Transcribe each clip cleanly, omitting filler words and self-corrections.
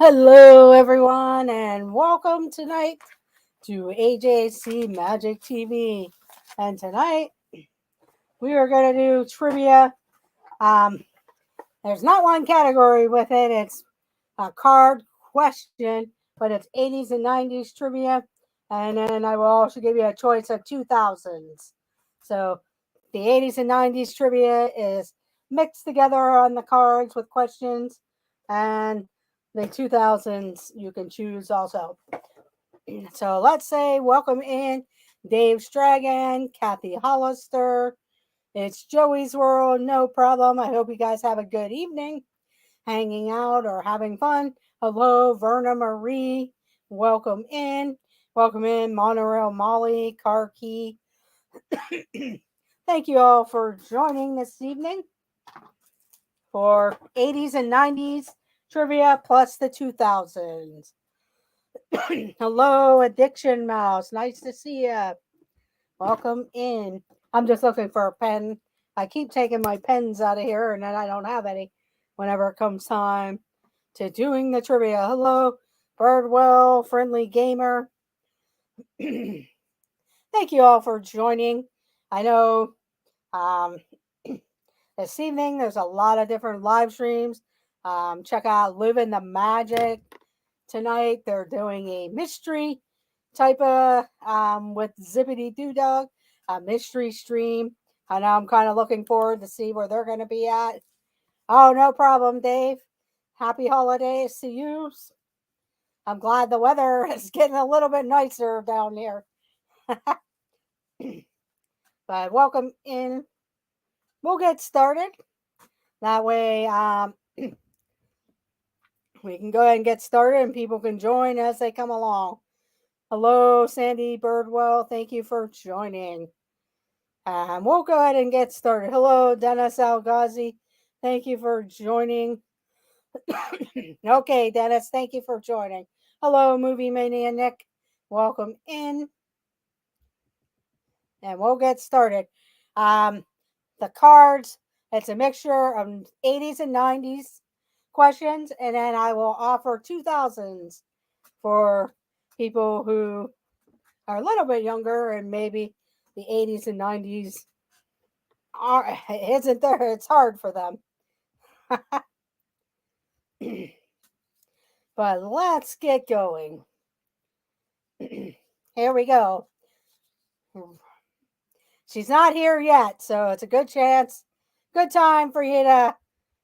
Hello, everyone, and welcome tonight to AJC Magic TV. And tonight we are going to do trivia. Um, there's not one category with it, it's a card question, but it's 80s and 90s trivia. And then I will also give you a choice of 2000s. So the 80s and 90s trivia is mixed together on the cards with questions, and the 2000s you can choose also. So let's say welcome in Dave Stragan, Kathy Hollister. It's Joey's World, no problem. I hope you guys have a good evening hanging out or having fun. Hello, Verna Marie. Welcome in. Welcome in, Monorail Molly, Car Key. Thank you all for joining this evening for 80s and 90s trivia plus the 2000s. Hello, Addiction Mouse. Nice to see you. Welcome in. I'm just looking for a pen. I keep taking my pens out of here and then I don't have any whenever it comes time to doing the trivia. Hello, Birdwell, Friendly Gamer. Thank you all for joining. I know um, this evening there's a lot of different live streams. Check out Living the Magic tonight. They're doing a mystery type of with Zippity Doo Dog, a mystery stream. I know I'm kind of looking forward to see where they're going to be at. Oh, no problem, Dave. Happy holidays to you. I'm glad the weather is getting a little bit nicer down here. But welcome in. We'll get started. That way, we can go ahead and get started and people can join as they come along. Hello, Sandy Birdwell. Thank you for joining. We'll go ahead and get started. Hello, Dennis Algazi. Thank you for joining. Okay, Dennis, thank you for joining. Hello, Movie Mania Nick. Welcome in. And we'll get started. The cards, it's a mixture of 80s and 90s questions, and then I will offer 2000s for people who are a little bit younger and maybe the 80s and 90s isn't there. It's hard for them. But let's get going. Here we go. She's not here yet, so it's a good time for you to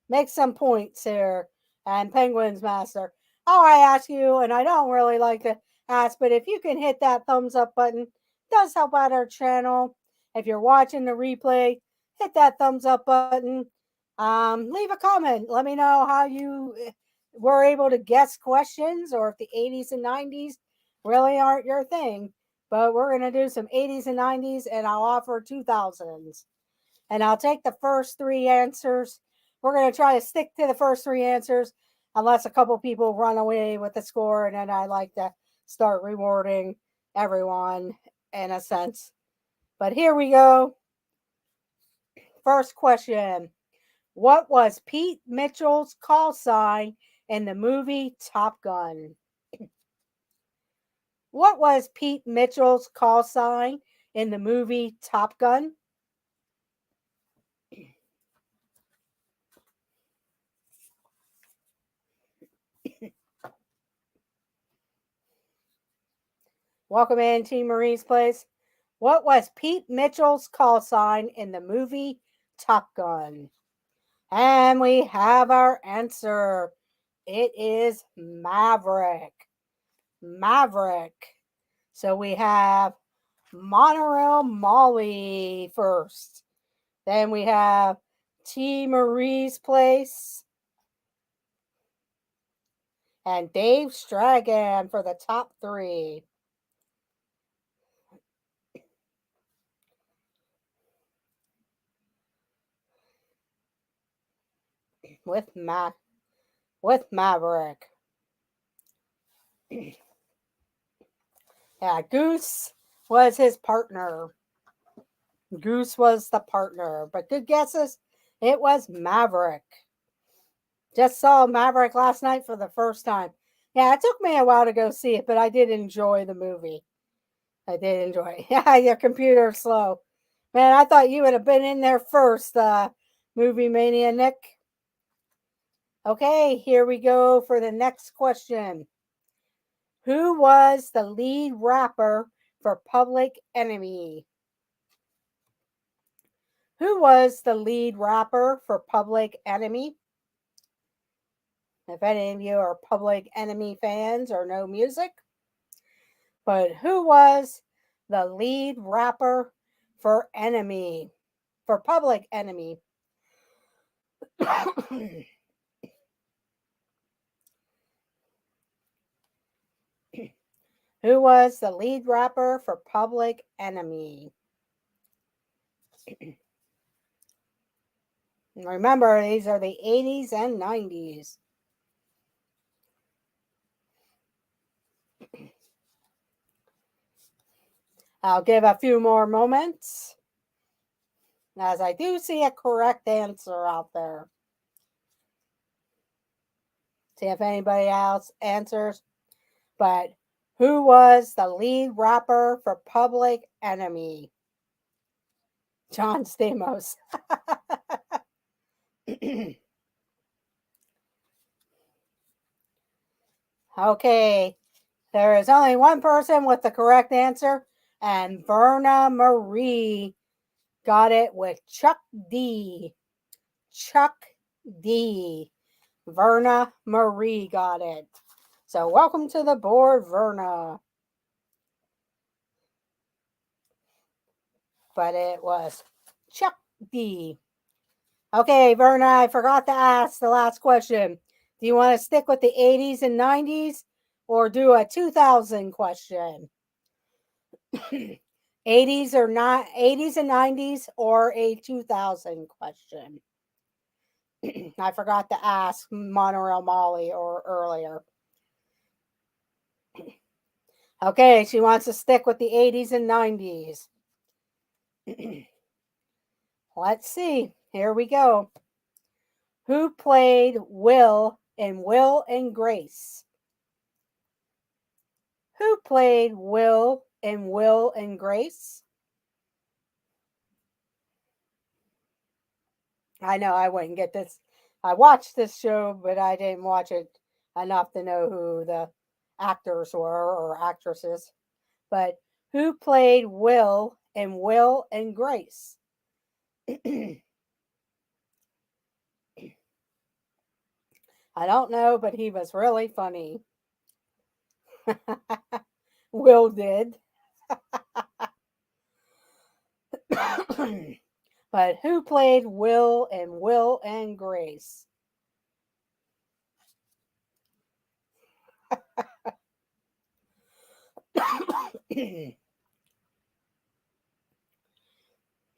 make some points here. And Penguins Master. Oh, I ask you, and I don't really like to ask, but if you can hit that thumbs up button, it does help out our channel. If you're watching the replay, hit that thumbs up button. Leave a comment. Let me know how you were able to guess questions or if the 80s and 90s really aren't your thing. But we're going to do some 80s and 90s, and I'll offer 2000s. And I'll take the first three answers. We're going to try to stick to the first three answers unless a couple people run away with the score, and then I like to start rewarding everyone in a sense. But here we go. First question. What was Pete Mitchell's call sign in the movie Top Gun? What was Pete Mitchell's call sign in the movie Top Gun? Welcome in, Team Marie's Place. What was Pete Mitchell's call sign in the movie Top Gun? And we have our answer. It is Maverick. Maverick. So we have Monorail Molly first. Then we have T. Marie's Place. And Dave Stragan for the top three. With Maverick. Yeah, Goose was his partner. Goose was the partner. But good guesses. It was Maverick. Just saw Maverick last night for the first time. Yeah, it took me a while to go see it, but I did enjoy the movie. I did enjoy it. Yeah, your computer's slow. Man, I thought you would have been in there first, Movie Mania Nick. Okay, here we go for the next question. Who was the lead rapper for Public Enemy? Who was the lead rapper for Public Enemy? If any of you are Public Enemy fans or know music, but who was the lead rapper for Enemy? For Public Enemy? Who was the lead rapper for Public Enemy? Remember, these are the 80s and 90s. I'll give a few more moments, as I do see a correct answer out there. See if anybody else answers. But who was the lead rapper for Public Enemy? John Stamos. Okay, there is only one person with the correct answer, and Verna Marie got it with Chuck D. Chuck D. Verna Marie got it. So welcome to the board, Verna. But it was Chuck D. Okay, Verna, I forgot to ask the last question. Do you want to stick with the 80s and 90s or do a 2000 question? 80s or not 80s and 90s or a 2000 question? I forgot to ask Monorail Molly or earlier. Okay, she wants to stick with the 80s and 90s. Let's see. Here we go. Who played Will in Will and Grace? Who played Will in Will and Grace? I know I wouldn't get this. I watched this show, but I didn't watch it enough to know who the actors were or actresses. But who played Will in Will and Grace? I don't know, but he was really funny. Will did. But who played Will in Will and Grace?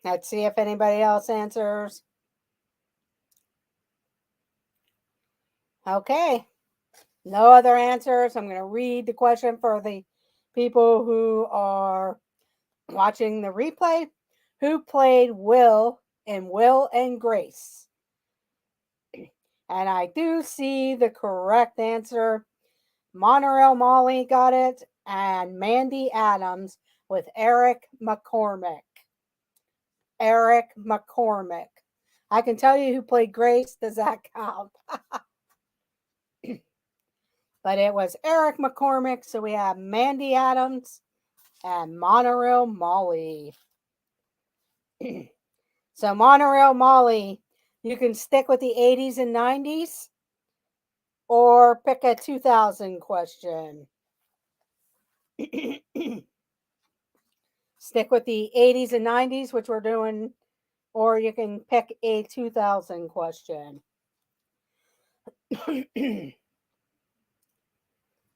Let's see if anybody else answers. Okay. No other answers. I'm going to read the question for the people who are watching the replay. Who played Will in Will and Grace? And I do see the correct answer. Monorail Molly got it, and Mandy Adams with Eric McCormick. Eric McCormick. I can tell you who played Grace. Does that count? But it was Eric McCormick. So we have Mandy Adams and Monorail Molly. So Monorail Molly, you can stick with the 80s and 90s or pick a 2000 question. Stick with the 80s and 90s, which we're doing, or you can pick a 2000 question.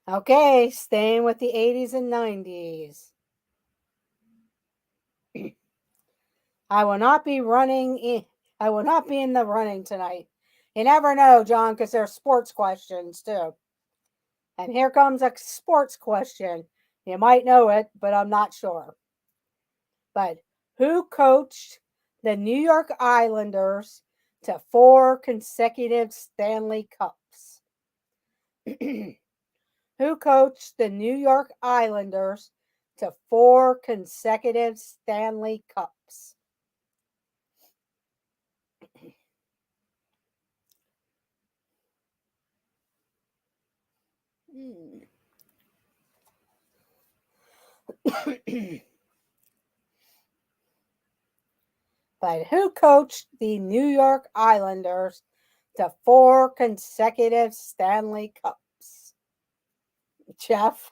Okay, staying with the 80s and 90s. I will not be running in. I will not be in the running tonight. You never know, John, because there's sports questions too. And here comes a sports question. You might know it, but I'm not sure. But who coached the New York Islanders to 4 consecutive Stanley Cups? Who coached the New York Islanders to 4 consecutive Stanley Cups? But who coached the New York Islanders to 4 consecutive Stanley Cups? Jeff?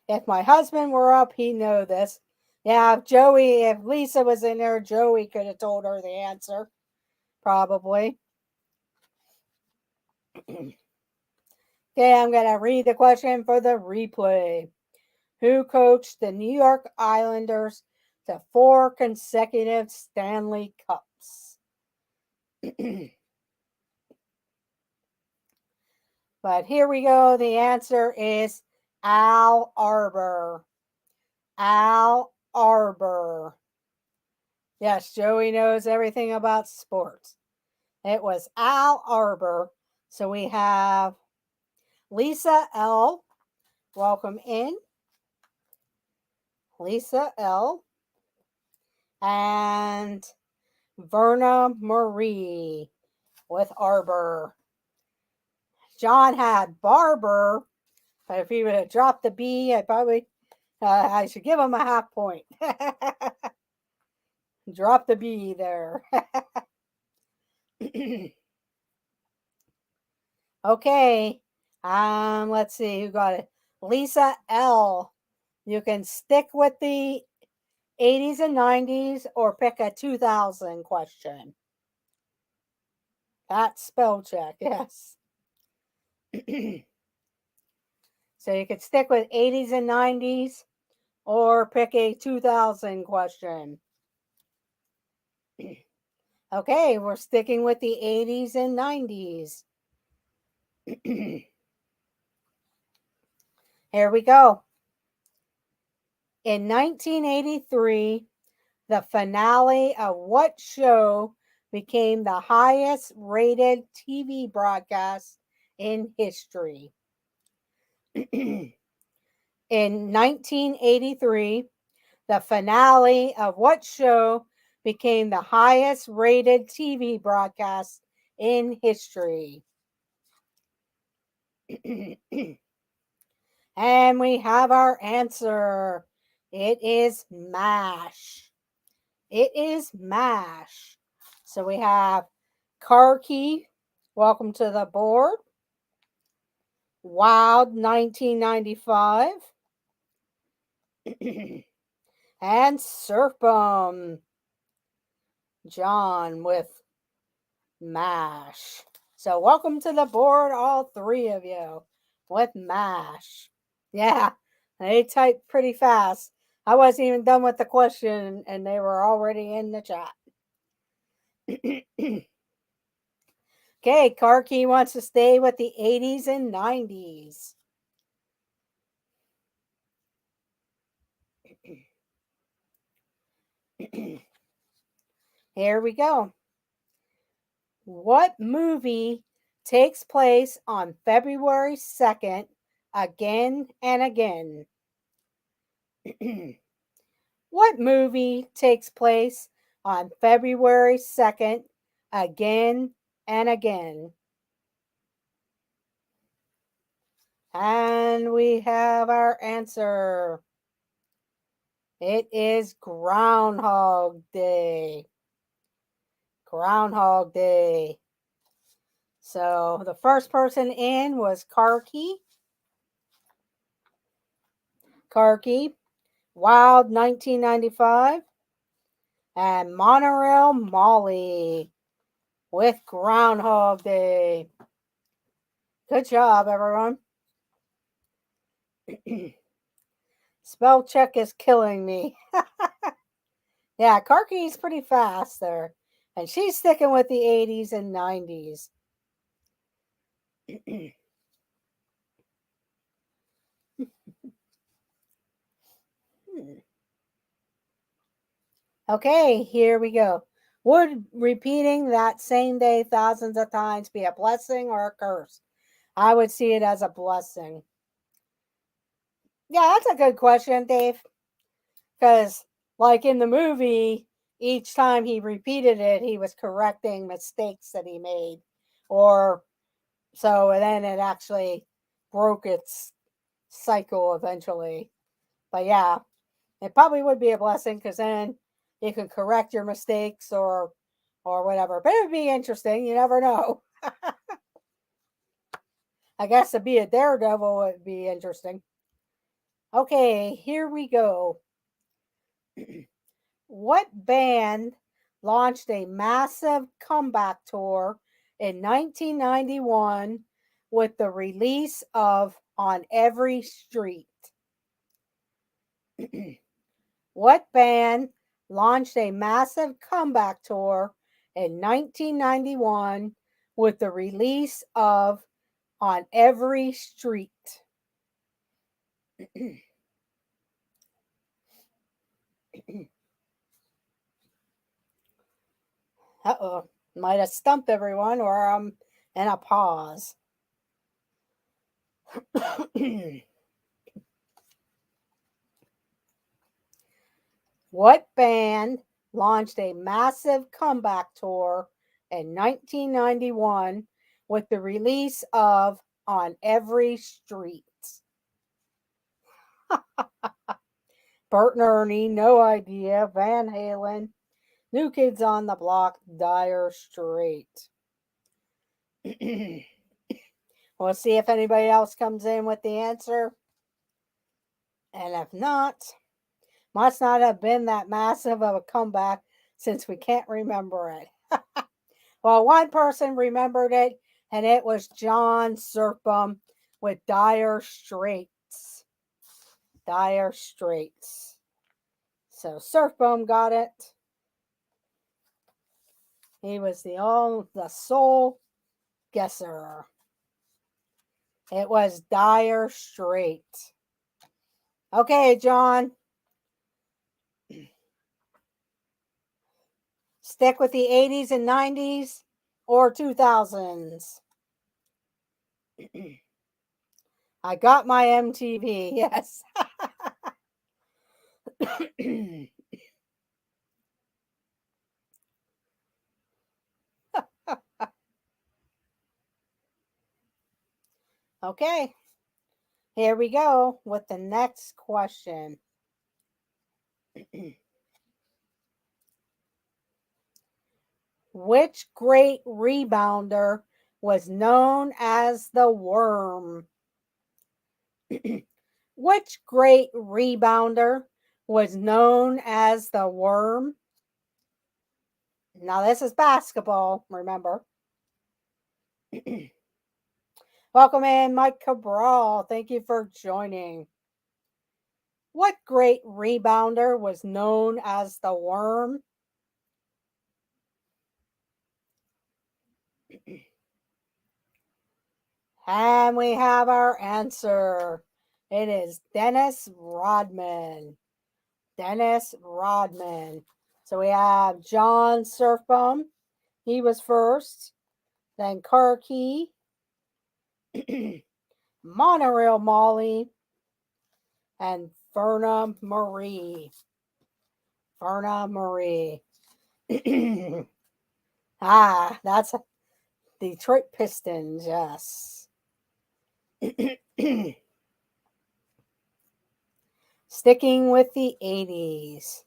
If my husband were up, he'd know this. Yeah, if Lisa was in there, Joey could have told her the answer. Probably. Okay, I'm going to read the question for the replay. Who coached the New York Islanders to 4 consecutive Stanley Cups? But here we go. The answer is Al Arbor. Al Arbor. Yes, Joey knows everything about sports. It was Al Arbor. So we have Lisa L. Welcome in. Lisa L. And Verna Marie with Arbor. John had Barber, but if he would have dropped the B, I should give him a half point. Drop the B there. Okay. Let's see who got it. Lisa L. You can stick with the 80s and 90s or pick a 2000 question. That's spell check, yes. So you could stick with 80s and 90s or pick a 2000 question. Okay, we're sticking with the 80s and 90s. Here we go. In 1983, the finale of what show became the highest rated TV broadcast in history? In 1983, the finale of what show became the highest rated TV broadcast in history? And we have our answer. It is MASH. It is MASH. So we have Car Key, welcome to the board. Wild 1995. And Surf Bum. John with MASH. So welcome to the board, all three of you, with MASH. Yeah, they typed pretty fast. I wasn't even done with the question and they were already in the chat. Okay, Car Key wants to stay with the 80s and 90s. Here we go. What movie takes place on February 2nd again and again? What movie takes place on February 2nd again and again? And we have our answer. It is Groundhog Day. Groundhog Day. So the first person in was Karki. Karki. Wild 1995. And Monorail Molly with Groundhog Day. Good job, everyone. Spell check is killing me. Yeah, Karki's pretty fast there. And she's sticking with the 80s and 90s. Okay, here we go. Would repeating that same day thousands of times be a blessing or a curse? I would see it as a blessing. Yeah, that's a good question, Dave. Because, like in the movie, each time he repeated it, he was correcting mistakes that he made. Or so, and then it actually broke its cycle eventually. But yeah, it probably would be a blessing because then you can correct your mistakes or whatever. But it would be interesting. You never know. I guess to be a daredevil would be interesting. Okay, here we go. What band launched a massive comeback tour in 1991 with the release of On Every Street? What band launched a massive comeback tour in 1991 with the release of On Every Street? Uh-oh. Might have stumped everyone, or I'm in a pause. What band launched a massive comeback tour in 1991 with the release of On Every Street? Bert and Ernie, No Idea, Van Halen, New Kids on the Block, Dire Straits. We'll see if anybody else comes in with the answer. And if not, must not have been that massive of a comeback since we can't remember it. Well, one person remembered it, and it was John Serpum with Dire Straits. Dire Straits. So Serpum got it. He was the sole guesser. It was Dire Straits. Okay, John. Stick with the 80s and 90s or 2000s? I got my MTV, yes. Okay, here we go with the next question. Which great rebounder was known as the Worm? Which great rebounder was known as the Worm? Now, this is basketball, remember. Welcome in, Mike Cabral. Thank you for joining. What great rebounder was known as the Worm? And we have our answer. It is Dennis Rodman. Dennis Rodman. So we have John Surfbum. He was first. Then Karki. Monorail Molly. And Verna Marie. Verna Marie. That's Detroit Pistons, yes. Sticking with the 80s.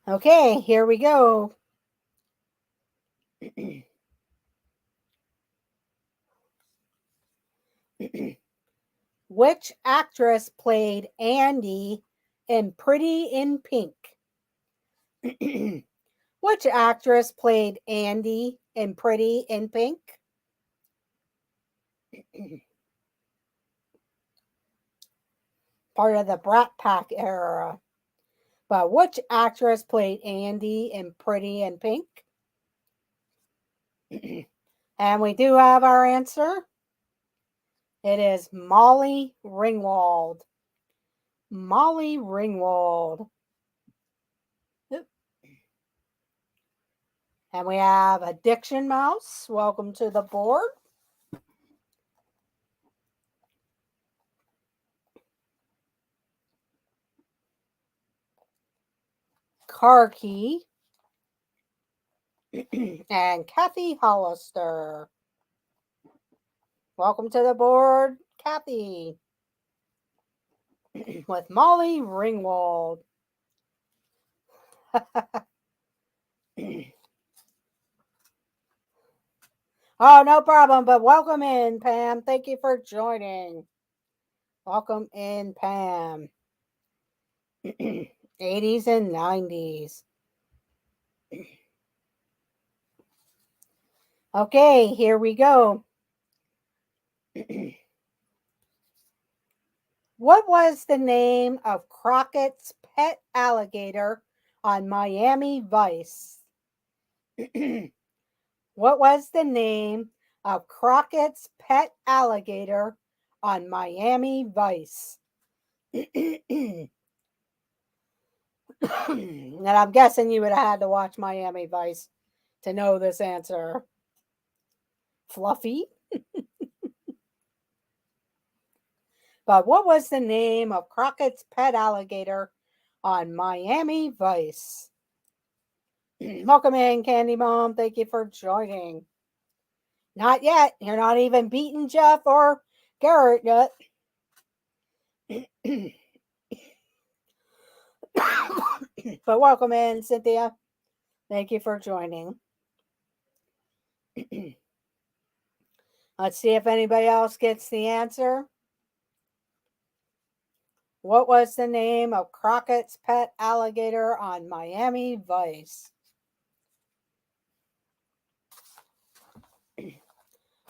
Okay, here we go. Which actress played Andy in Pretty in Pink? Which actress played Andy in Pretty in Pink? Part of the Brat Pack era. But which actress played Andy in Pretty in Pink? And we do have our answer. It is Molly Ringwald. Molly Ringwald. And we have Addiction Mouse. Welcome to the board. Car Key. And Kathy Hollister. Welcome to the board, Kathy. With Molly Ringwald. Oh, no problem, but welcome in, Pam. Thank you for joining. Welcome in, Pam. 80s and 90s. Okay, here we go. What was the name of Crockett's pet alligator on Miami Vice? What was the name of Crockett's pet alligator on Miami Vice? And I'm guessing you would have had to watch Miami Vice to know this answer. Fluffy? But what was the name of Crockett's pet alligator on Miami Vice? Welcome in, Candy Mom. Thank you for joining. Not yet. You're not even beating Jeff or Garrett yet. But welcome in, Cynthia. Thank you for joining. Let's see if anybody else gets the answer. What was the name of Crockett's pet alligator on Miami Vice?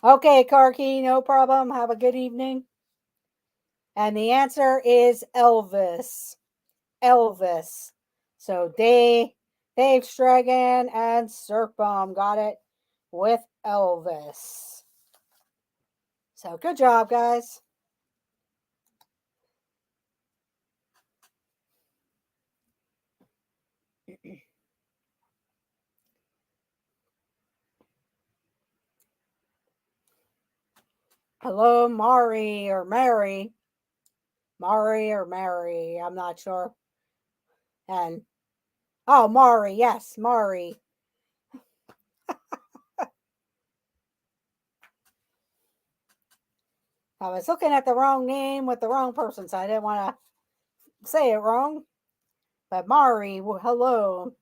Okay, Karki, no problem. Have a good evening. And the answer is Elvis. Elvis. So Dave Stragan and Surf Bomb got it with Elvis. So good job, guys. Hello, Mari or Mary. Mari or Mary, I'm not sure. And oh, Mari, yes, Mari. I was looking at the wrong name with the wrong person, so I didn't want to say it wrong. But Mari, well, hello.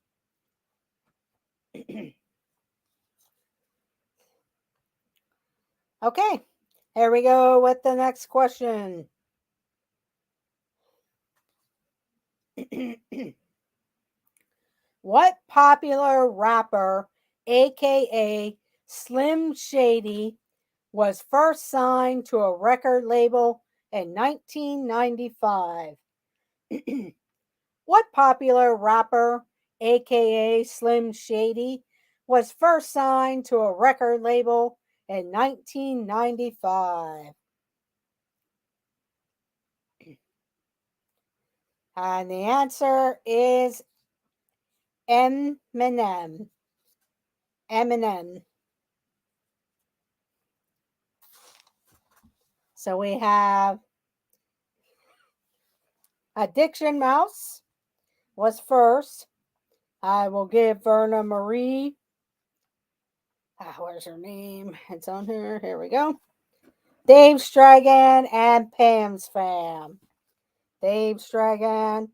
Okay, here we go with the next question. What popular rapper, aka Slim Shady, was first signed to a record label in 1995? What popular rapper, aka Slim Shady, was first signed to a record label in 1995? And the answer is Eminem. Eminem. So we have Addiction Mouse was first. I will give Verna Marie. Where's her name? It's on here. Here we go. Dave Stragan and Pam's Fam. Dave Stragan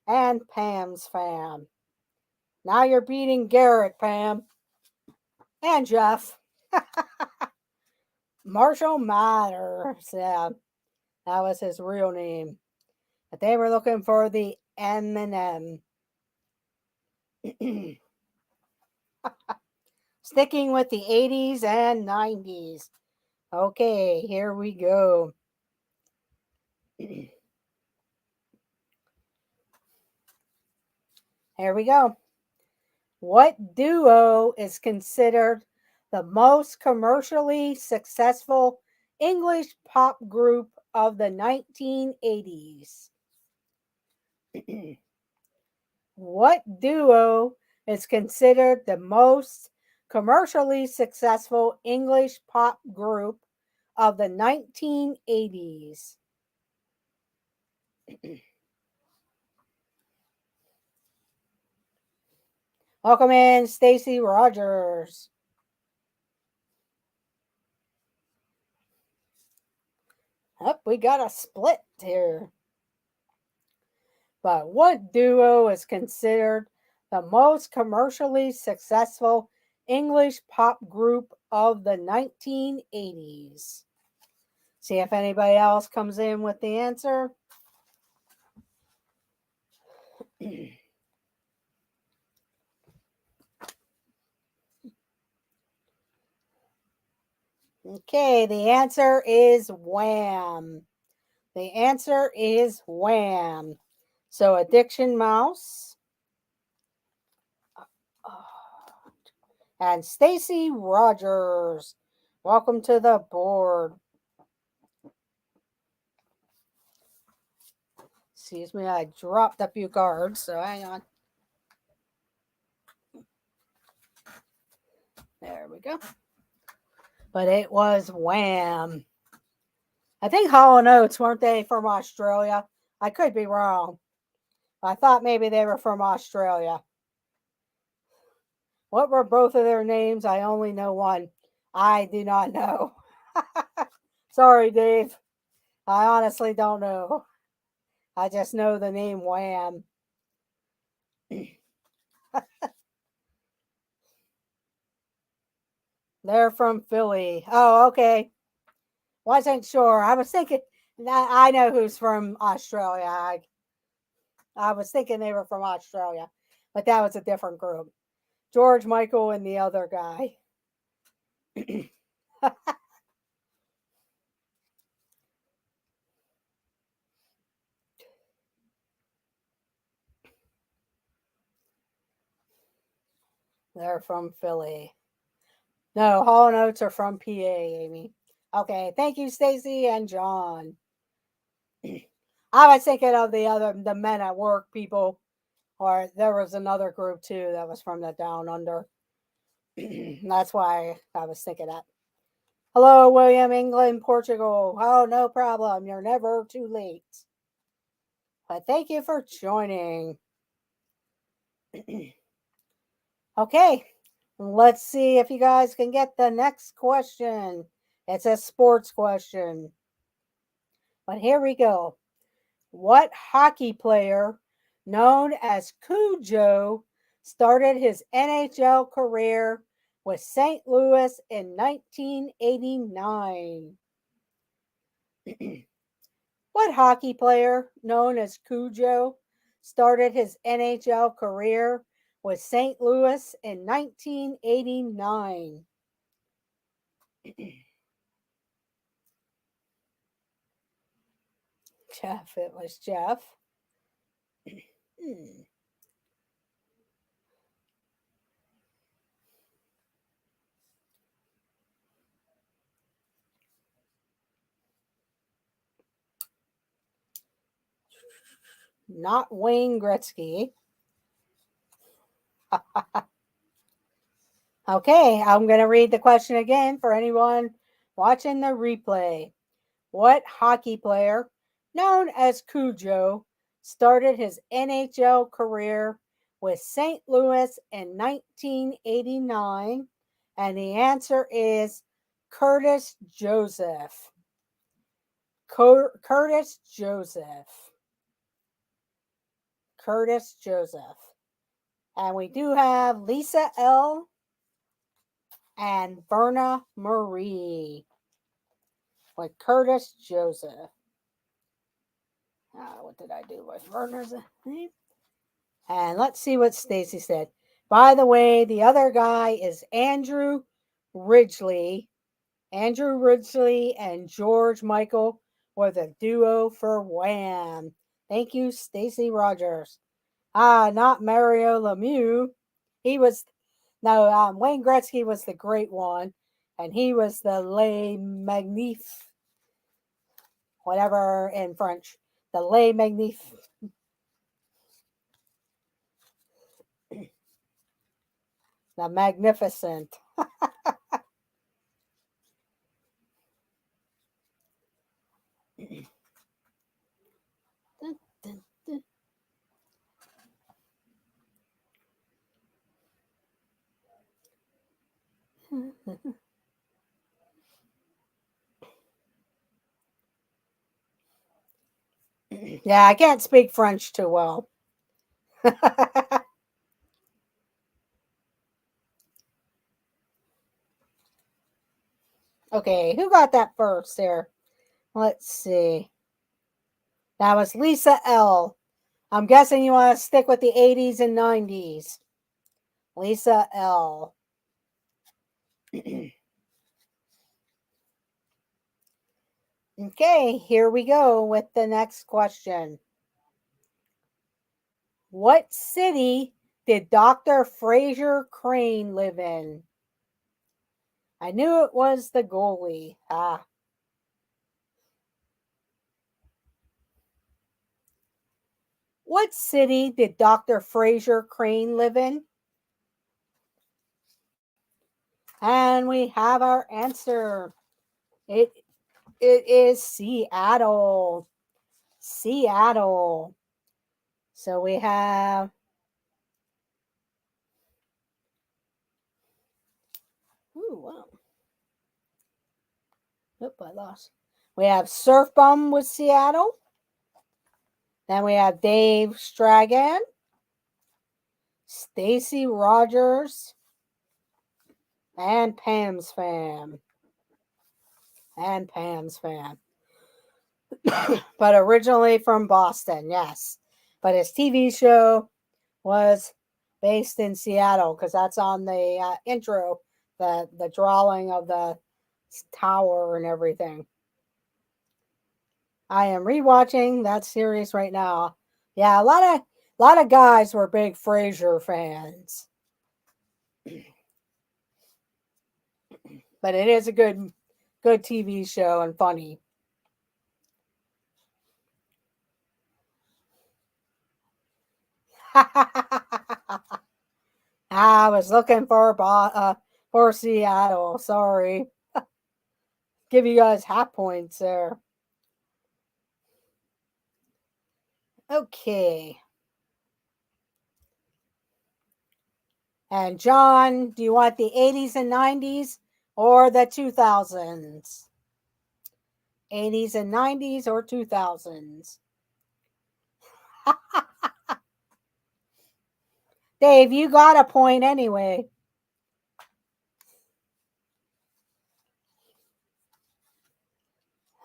and Pam's Fam. Now you're beating Garrett, Pam. And Jeff. Marshall Mathers. Yeah, that was his real name. But they were looking for the Eminem. Sticking with the 80s and 90s. Okay, here we go. Here we go. What duo is considered the most commercially successful English pop group of the 1980s? What duo is considered the most commercially successful English pop group of the 1980s? Welcome in, Stacy Rogers. Up, we got a split here. But what duo is considered the most commercially successful English pop group of the 1980s? See if anybody else comes in with the answer. Okay, the answer is Wham. The answer is Wham. So, Addiction Mouse and Stacy Rogers. Welcome to the board. Excuse me, I dropped a few cards, so hang on. There we go. But it was Wham. I think Hall & Oates, weren't they from Australia? I could be wrong. I thought maybe they were from Australia. What were both of their names? I only know one. I do not know. Sorry, Dave. I honestly don't know. I just know the name Wham. They're from Philly. Oh, okay. Wasn't sure. I was thinking, I know who's from Australia. I was thinking they were from Australia, but that was a different group. George Michael and the other guy. They're from Philly. No, Hall & Oates are from PA, Amy. Okay, thank you, Stacy and John. I was thinking of the Men at Work people, or there was another group too that was from the Down Under. That's why I was thinking that. Hello, William, England, Portugal. Oh, no problem. You're never too late. But thank you for joining. Okay, let's see if you guys can get the next question. It's a sports question. But here we go. What hockey player known as Cujo started his NHL career with St. Louis in 1989? What hockey player known as Cujo started his NHL career with St. Louis in 1989? Jeff, it was Jeff. Not Wayne Gretzky. Okay, I'm going to read the question again for anyone watching the replay. What hockey player, known as Cujo, started his NHL career with St. Louis in 1989? And the answer is Curtis Joseph. Curtis Joseph. Curtis Joseph. And we do have Lisa L. and Verna Marie with Curtis Joseph. What did I do with Verna's name? And let's see what Stacy said. By the way, the other guy is Andrew Ridgely. Andrew Ridgely and George Michael were the duo for Wham. Thank you, Stacy Rogers. Not Mario Lemieux. He was Wayne Gretzky was the great one, and he was the Le Magnif, whatever in French, the Le Magnif. The Magnificent. Yeah, I can't speak French too well. Okay, who got that first there? Let's see. That was Lisa L. I'm guessing you want to stick with the 80s and 90s. Lisa L. Okay, here we go with the next question. What city did Dr. Fraser Crane live in? I knew it was the goalie. Ah. What city did Dr. Fraser Crane live in? And we have our answer. It it is Seattle. Seattle. So we have wow. Oop, I lost. We have Surf Bum with Seattle. Then we have Dave Stragan, Stacy Rogers, and Pam's Fam. And Pam's Fam. But originally from Boston, yes. But his TV show was based in Seattle because that's on the intro, the drawing of the tower and everything. I am rewatching that series right now. Yeah, a lot of guys were big Frasier fans, but it is a good TV show and funny. I was looking for Seattle. Sorry, give you guys half points there. Okay, and John, do you want the 80s and 90s or the 2000s? 80s and 90s or 2000s? Dave, you got a point anyway.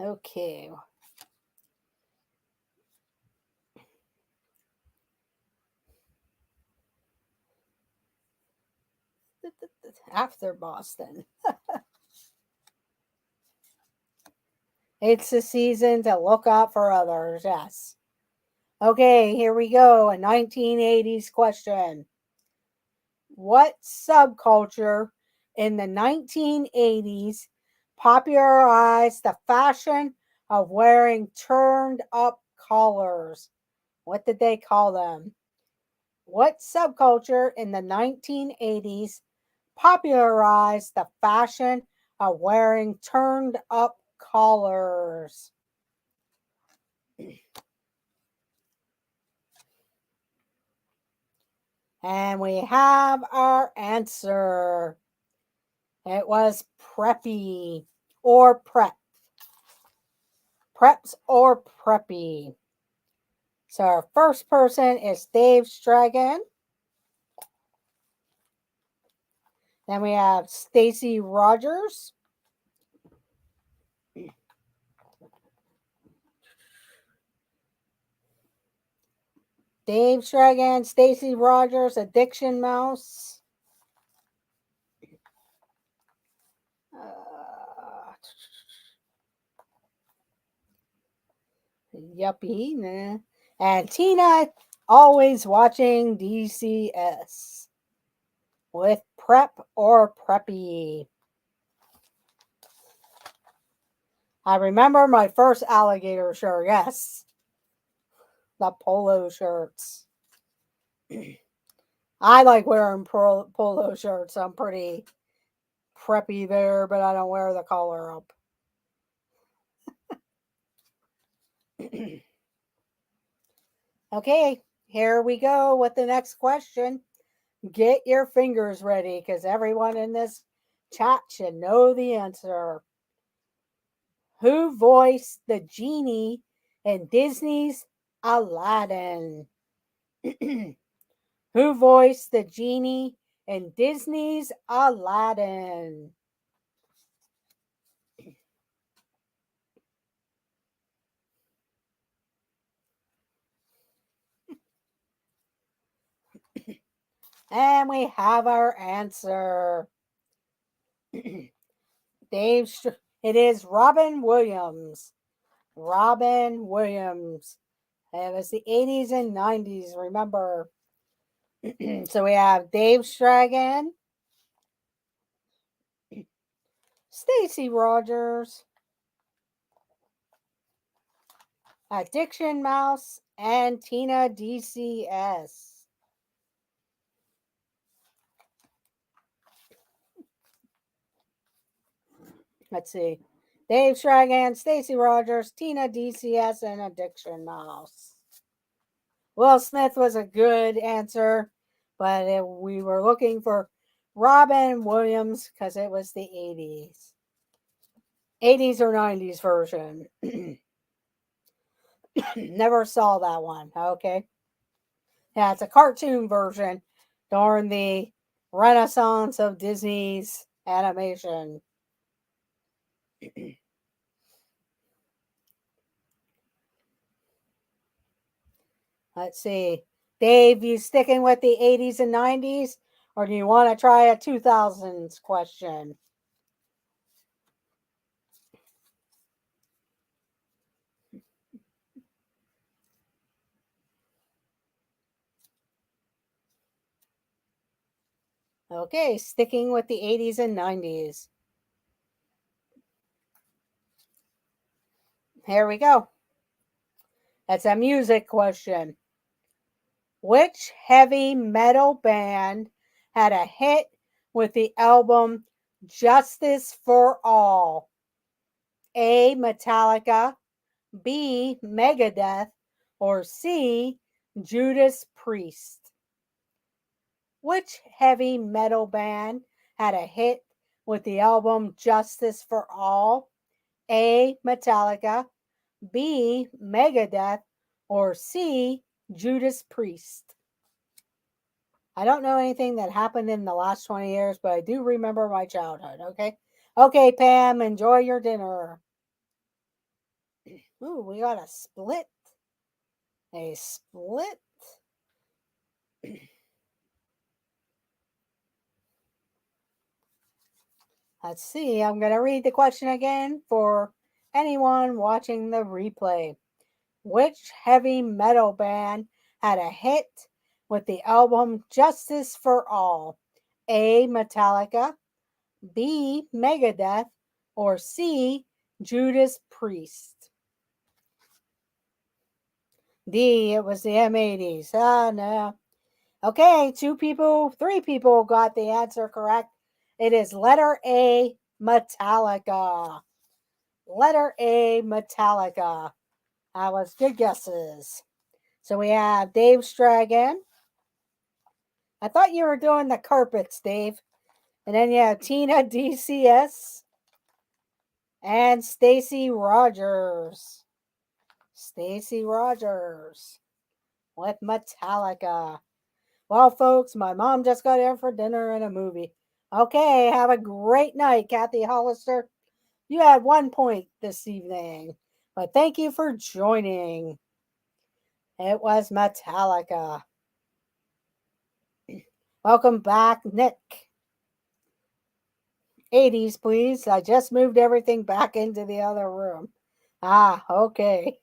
Okay. After Boston. It's the season to look out for others, yes. Okay, here we go. A 1980s question. What subculture in the 1980s popularized the fashion of wearing turned up collars? What did they call them? What subculture in the 1980s popularized the fashion of wearing turned up collars? And we have our answer. It was preppy or prep. Preps or preppy. So our first person is Dave Stragan. Then we have Stacy Rogers. Dave Stragan, Stacy Rogers, Addiction Mouse. Yuppie. Nah. And Tina, always watching DCS with prep or preppy. I remember my first alligator shirt, yes. The polo shirts. I like wearing polo shirts. I'm pretty preppy there, but I don't wear the collar up. Okay, here we go with the next question. Get your fingers ready because everyone in this chat should know the answer. Who voiced the genie in Disney's Aladdin? Who voiced the genie in Disney's Aladdin? And we have our answer. It is Robin Williams. Robin Williams. It was the 80s and 90s, remember. So we have Dave Strachan, Stacy Rogers, Addiction Mouse, and Tina DCS. Let's see. Dave Strachan, Stacy Rogers, Tina DCS, and Addiction Mouse. Will Smith was a good answer, but we were looking for Robin Williams because it was the 80s. 80s or 90s version. Never saw that one. Okay. Yeah, it's a cartoon version during the renaissance of Disney's animation. Let's see. Dave, you sticking with the 80s and 90s, or do you want to try a 2000s question? Okay, sticking with the 80s and 90s. Here we go. That's a music question. Which heavy metal band had a hit with the album Justice for All? A. Metallica, B. Megadeth, or C. Judas Priest? Which heavy metal band had a hit with the album Justice for All? A. Metallica, B. Megadeth, or C. Judas Priest? I don't know anything that happened in the last 20 years, but I do remember my childhood, okay? Okay, Pam, enjoy your dinner. Ooh, we got a split. A split. Let's see. I'm going to read the question again for anyone watching the replay. Which heavy metal band had a hit with the album Justice for All? A. Metallica, B. Megadeth, or C. Judas Priest? D. It was the M80s. Ah, no. Okay, three people got the answer correct. It is letter A, Metallica. Letter A, Metallica. That was good guesses. So we have Dave Strachan. I thought you were doing the carpets, Dave. And then you have Tina DCS and Stacy Rogers. Stacy Rogers with Metallica. Well, folks, my mom just got here for dinner and a movie. Okay, have a great night, Kathy Hollister. You had 1 point this evening, but thank you for joining. It was Metallica. Welcome back, Nick. 80s, please. I just moved everything back into the other room. Ah, okay.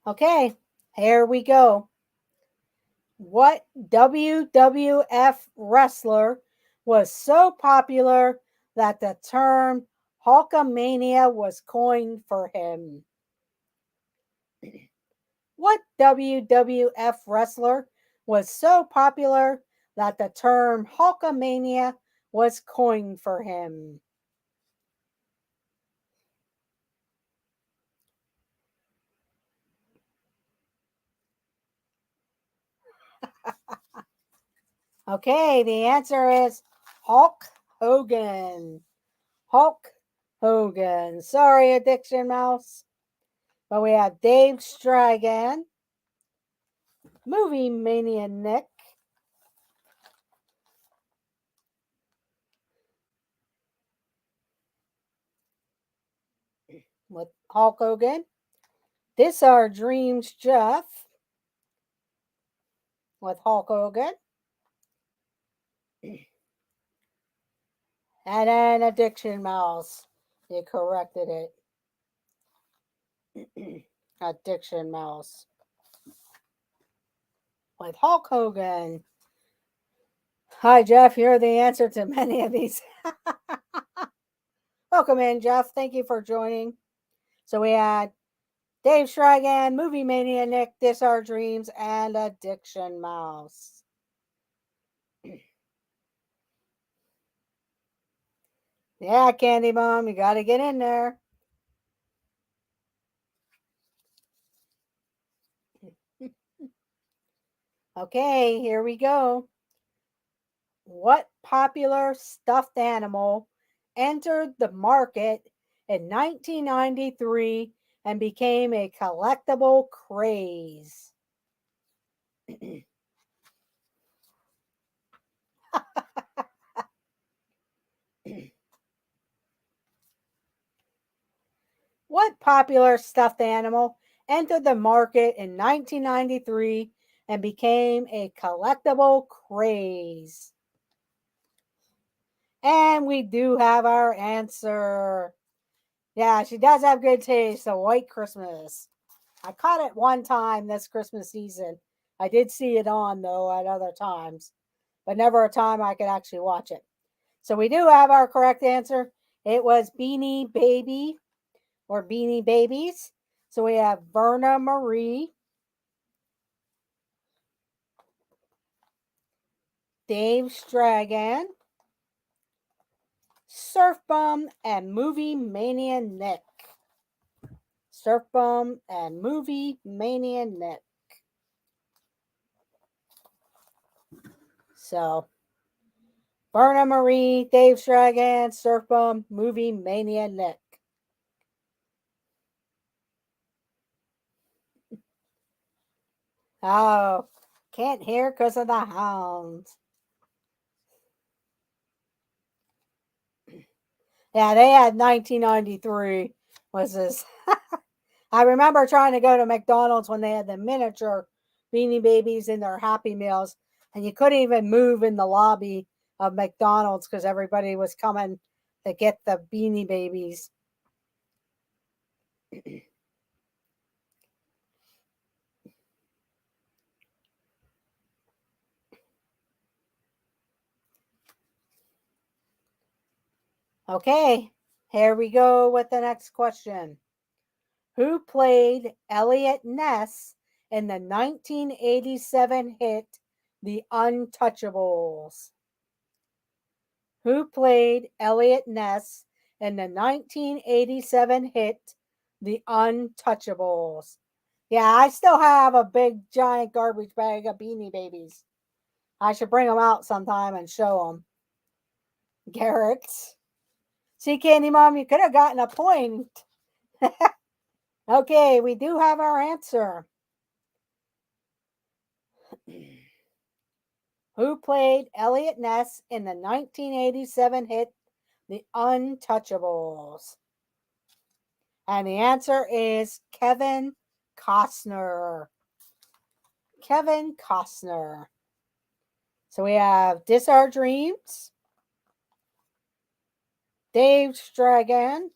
Okay, here we go. What WWF wrestler was so popular that the term Hulkamania was coined for him? What WWF wrestler was so popular that the term Hulkamania was coined for him? Okay, the answer is Hulk Hogan. Hulk Hogan. Sorry, Addiction Mouse. But we have Dave Stragan, Movie Mania Nick, with Hulk Hogan, This Our Dreams Jeff, with Hulk Hogan, and then Addiction Mouse. You corrected it. Addiction Mouse. With Hulk Hogan. Hi, Jeff. You're the answer to many of these. Welcome in, Jeff. Thank you for joining. So we had Dave Stragan, Movie Mania Nick, This Our Dreams, and Addiction Mouse. Yeah, Candy Mom, you got to get in there. Okay, here we go. What popular stuffed animal entered the market in 1993 and became a collectible craze? What popular stuffed animal entered the market in 1993 and became a collectible craze? And we do have our answer. Yeah, she does have good taste. A White Christmas. I caught it one time this Christmas season. I did see it on, though, at other times, but never a time I could actually watch it. So we do have our correct answer. It was Beanie Baby or Beanie Babies. So we have Verna Marie, Dave Stragan, Surf Bum, and Movie Mania Nick. Surf Bum and Movie Mania Nick. So, Verna Marie, Dave Stragan, Surf Bum, Movie Mania Nick. Oh, can't hear because of the hounds. Yeah, they had 1993 was this. I remember trying to go to McDonald's when they had the miniature Beanie Babies in their Happy Meals, and you couldn't even move in the lobby of McDonald's because everybody was coming to get the Beanie Babies. Okay, here we go with the next question. Who played Elliot Ness in the 1987 hit The Untouchables? Who played Elliot Ness in the 1987 hit The Untouchables? Yeah, I still have a big giant garbage bag of Beanie Babies. I should bring them out sometime and show them. Garrett's. See, Candy Mom, you could have gotten a point. Okay, we do have our answer. Who played Elliot Ness in the 1987 hit The Untouchables? And the answer is Kevin Costner. Kevin Costner. So we have Dis Our Dreams, Dave Stragan,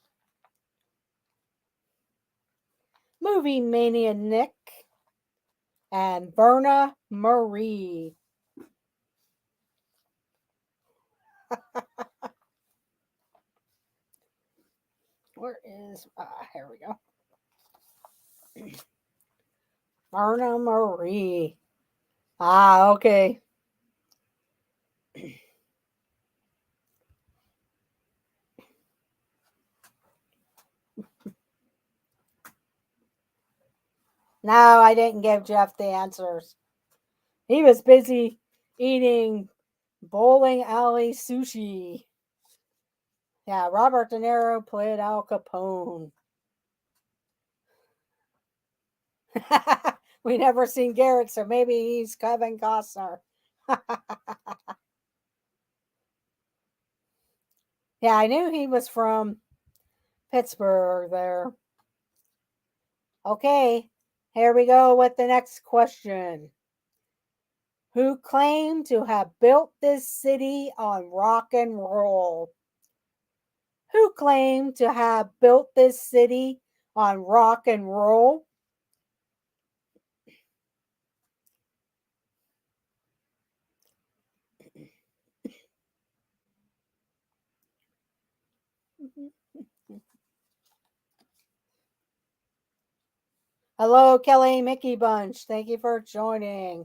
Movie Mania Nick, and Verna Marie. Where is, here we go. Verna Marie. Okay. No, I didn't give Jeff the answers. He was busy eating bowling alley sushi. Yeah, Robert De Niro played Al Capone. We never seen Garrett, so maybe he's Kevin Costner. Yeah, I knew he was from Pittsburgh there. Okay, here we go with the next question. Who claimed to have built this city on rock and roll? Who claimed to have built this city on rock and roll? Hello, Kelly Mickey Bunch. Thank you for joining.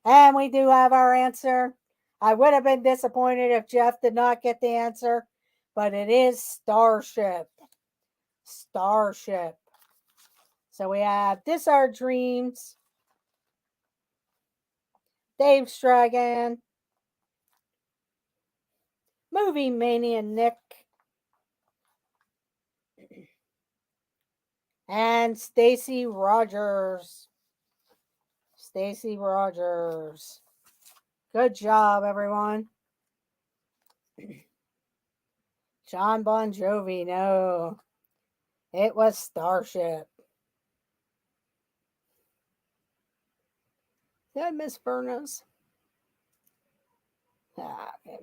And we do have our answer. I would have been disappointed if Jeff did not get the answer, but it is Starship. Starship. So we have This Our Dreams, Dave Stragan, Movie Mania Nick, and Stacy Rogers. Stacy Rogers. Good job, everyone. John Bon Jovi, no. It was Starship. Did I miss Furnace? Okay.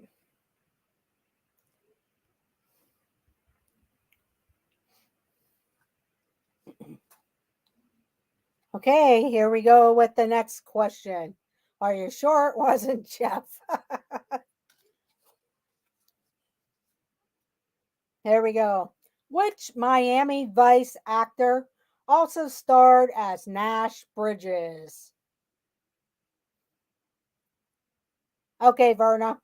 Okay, here we go with the next question. Are you sure it wasn't Jeff? Here we go. Which Miami Vice actor also starred as Nash Bridges? Okay, Verna.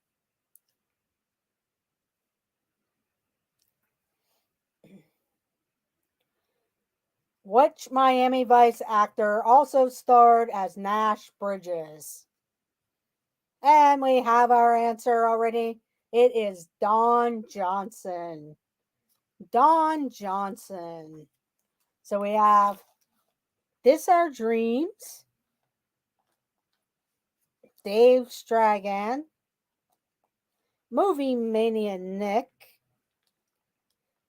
Which Miami Vice actor also starred as Nash Bridges? And we have our answer already. It is Don Johnson. Don Johnson. So we have This Our Dreams, Dave Stragan, Movie Mania Nick,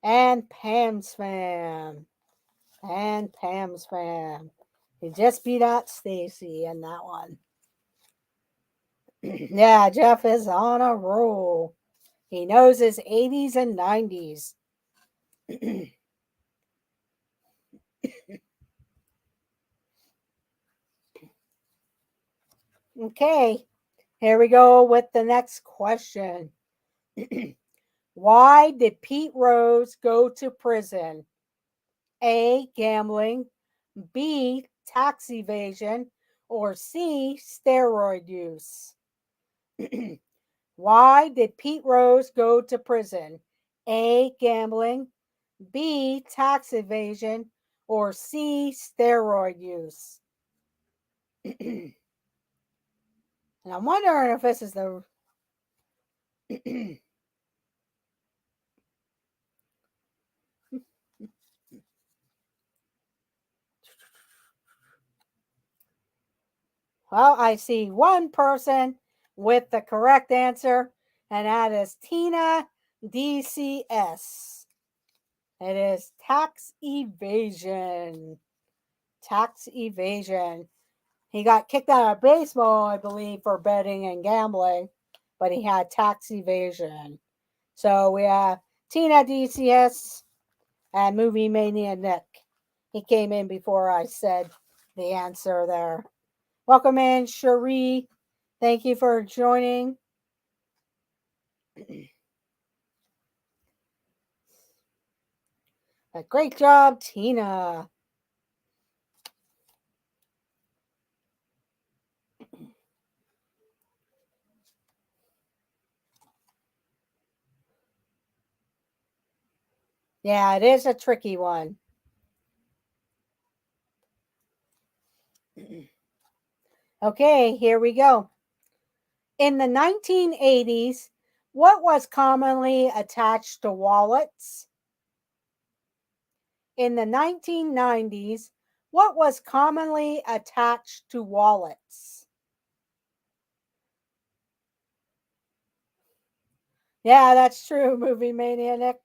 and Pam's Fam. And Pam's Fam. He just beat out Stacy in that one. Yeah, Jeff is on a roll. He knows his 80s and 90s. Okay, here we go with the next question. Why did Pete Rose go to prison? A. Gambling, B. Tax evasion, or C. Steroid use? Why did Pete Rose go to prison? A. Gambling, B. Tax evasion, or C. Steroid use? And I'm wondering if this is the. Well, I see one person with the correct answer, and that is Tina DCS. It is tax evasion. Tax evasion. He got kicked out of baseball, I believe, for betting and gambling, but he had tax evasion. So we have Tina DCS and Movie Mania Nick. He came in before I said the answer there. Welcome in, Cherie. Thank you for joining. A great job, Tina. Yeah, it is a tricky one. Okay, here we go. In the 1980s, what was commonly attached to wallets? In the 1990s, what was commonly attached to wallets? Yeah, that's true, Movie Maniac.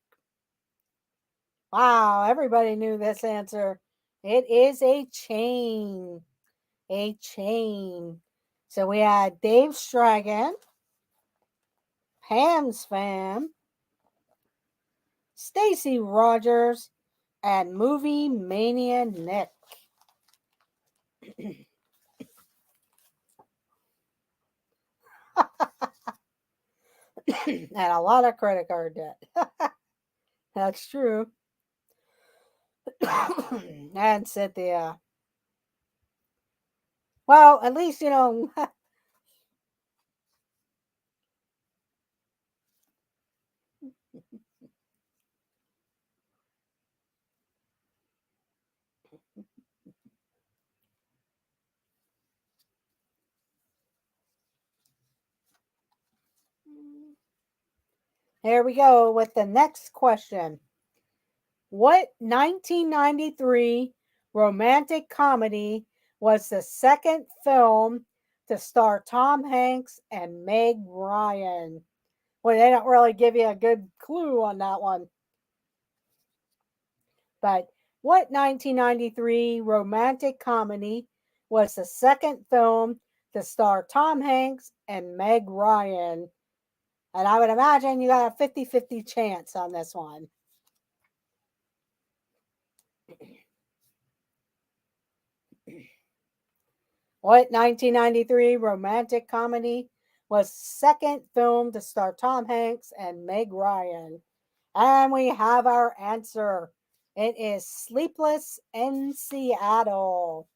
Wow, everybody knew this answer. It is a chain. A chain. So we had Dave Stragan, Pam's Fam, Stacy Rogers, and Movie Mania Nick. And a lot of credit card debt. That's true. And Cynthia. Well, at least, here we go with the next question. What 1993 romantic comedy was the second film to star Tom Hanks and Meg Ryan? Well, they don't really give you a good clue on that one. But what 1993 romantic comedy was the second film to star Tom Hanks and Meg Ryan? And I would imagine you got a 50-50 chance on this one. What 1993 romantic comedy was second film to star Tom Hanks and Meg Ryan? And we have our answer. It is Sleepless in Seattle.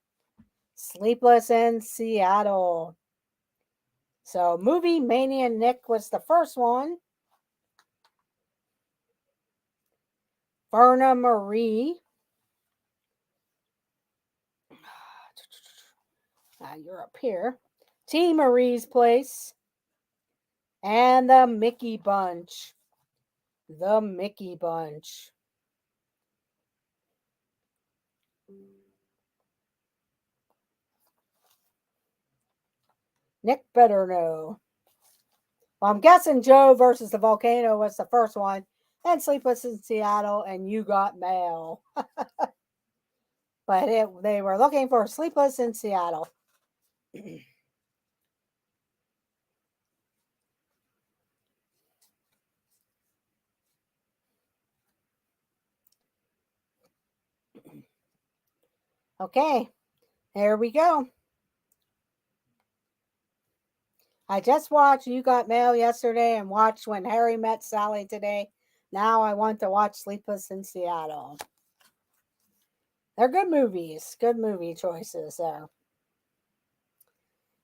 Sleepless in Seattle. So, Movie Mania Nick was the first one. Verna Marie. You're up here. T. Marie's Place. And the Mickey Bunch. The Mickey Bunch. Nick better know. Well, I'm guessing Joe versus the Volcano was the first one. And Sleepless in Seattle and You Got Mail. But they were looking for Sleepless in Seattle. Okay, here we go. I just watched You Got Mail yesterday and watched When Harry Met Sally today. Now I want to watch Sleepless in Seattle. They're good movies. Good movie choices there.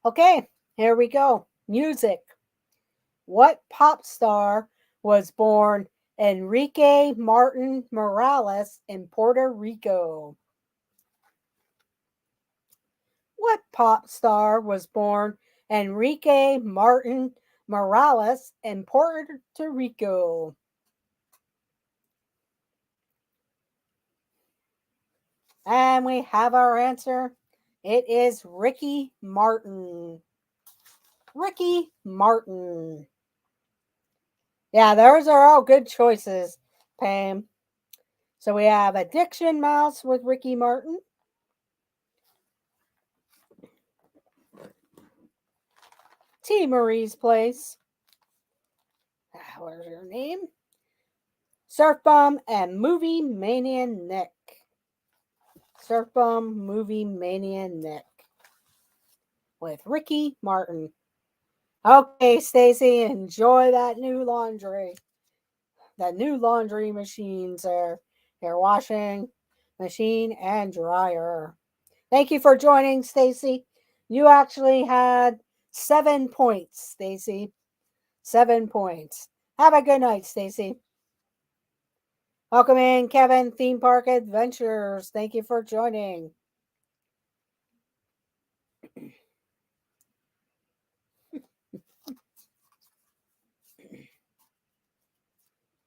Okay, here we go. Music. What pop star was born Enrique Martin Morales in Puerto Rico? What pop star was born Enrique Martin Morales in Puerto Rico? And we have our answer. It is Ricky Martin. Ricky Martin. Yeah, those are all good choices, Pam. So we have Addiction Mouse with Ricky Martin. T. Marie's Place. Where's your name? Surf Bum and Movie Mania Nick. Surf Bum, Movie Mania Nick. With Ricky Martin. Okay, Stacy, enjoy that new laundry. That new laundry machines there. hair washing machine and dryer. Thank you for joining, Stacy. You actually had 7 points, Stacy. 7 points. Have a good night, Stacy. Welcome in, Kevin, Theme Park Adventures. Thank you for joining.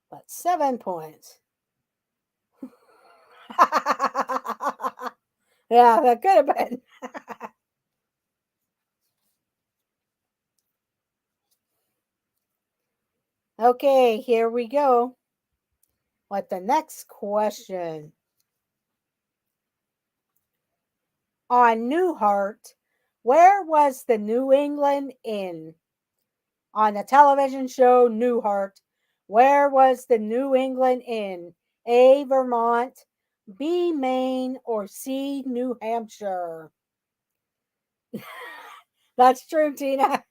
But 7 points. Yeah, that could have been. Okay, here we go with the next question. On Newhart, where was the New England Inn? On the television show Newhart, where was the New England Inn? A, Vermont, B, Maine, or C, New Hampshire? That's true, Tina.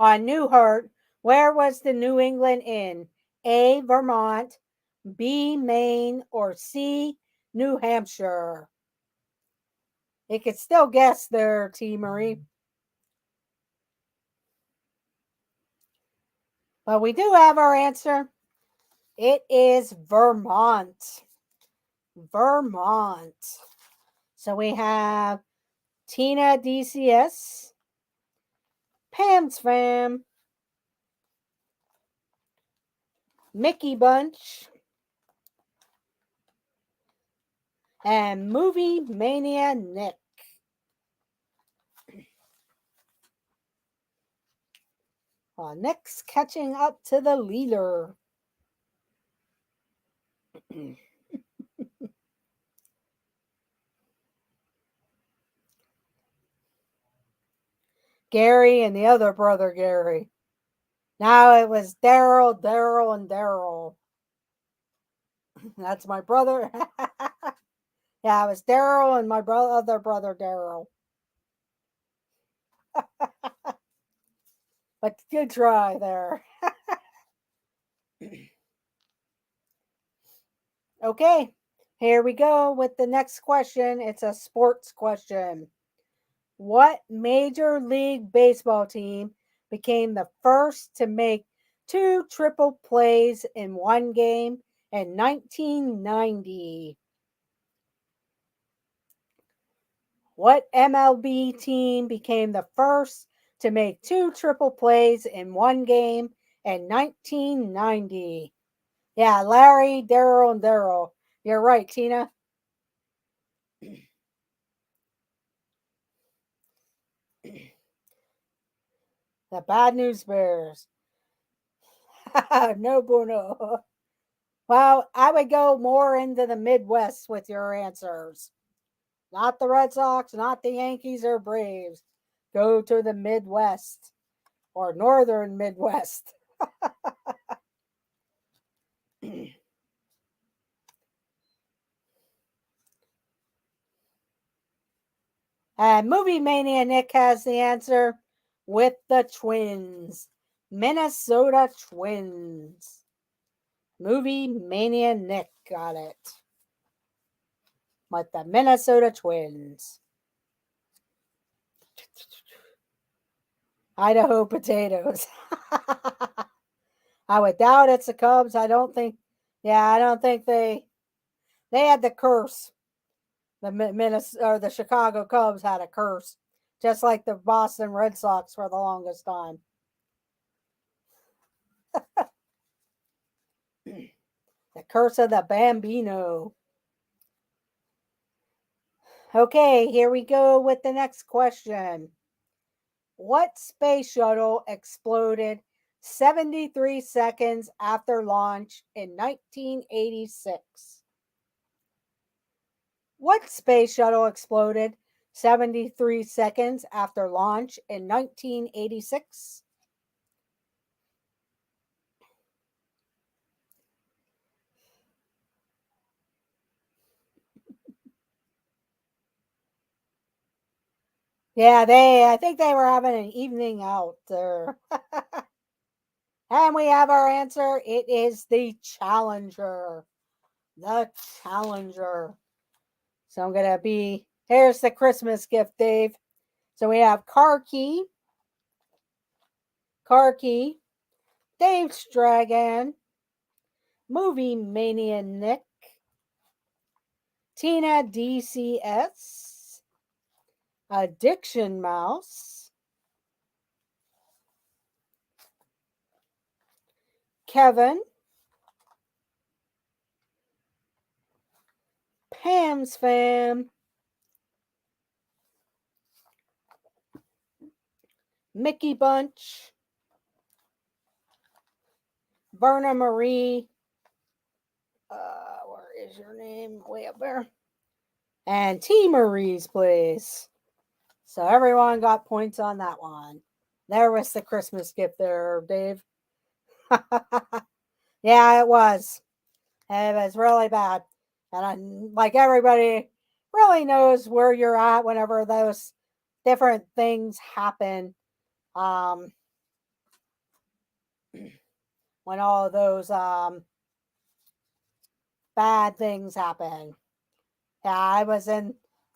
On Newhart, where was the New England Inn? A, Vermont, B, Maine, or C, New Hampshire? You could still guess there, T. Marie. But we do have our answer. It is Vermont. Vermont. So we have Tina DCS, Pam's Fam, Mickey Bunch, and Movie Mania Nick. Well, Nick's catching up to the leader. Gary and the other brother Gary. Now it was Daryl, Daryl, and Daryl. That's my brother. Yeah, it was Daryl and my other brother Daryl. But good try there. Okay, here we go with the next question. It's a sports question. What Major League Baseball team became the first to make 2 triple plays in one game in 1990? What MLB team became the first to make 2 triple plays in one game in 1990? Yeah, Larry, Daryl, and Daryl. You're right, Tina. The Bad News Bears. No bueno. Well, I would go more into the Midwest with your answers. Not the Red Sox, not the Yankees or Braves. Go to the Midwest or Northern Midwest. And Movie Mania Nick has the answer with the Twins. Minnesota Twins. Movie Mania Nick got it. With the Minnesota Twins. Idaho potatoes. I would doubt it's the Cubs. I don't think. Yeah, I don't think they had the curse. The Minnesota or the Chicago Cubs had a curse, just like the Boston Red Sox for the longest time. The curse of the Bambino. Okay, here we go with the next question. What space shuttle exploded 73 seconds after launch in 1986? What space shuttle exploded 73 seconds after launch in 1986? Yeah, I think they were having an evening out there. And we have our answer. It is the Challenger. The Challenger. So I'm going to be, here's the Christmas gift, Dave. So we have Car Key, Dave's Dragon, Movie Mania Nick, Tina DCS, Addiction Mouse, Kevin, Pam's Fam, Mickey Bunch, Verna Marie, where is your name? Way up there. And T. Marie's Place. So everyone got points on that one. There was the Christmas gift there, Dave. Yeah, it was. It was really bad. And like everybody really knows where you're at whenever those different things happen. Um, when all of those bad things happen. Yeah, I was in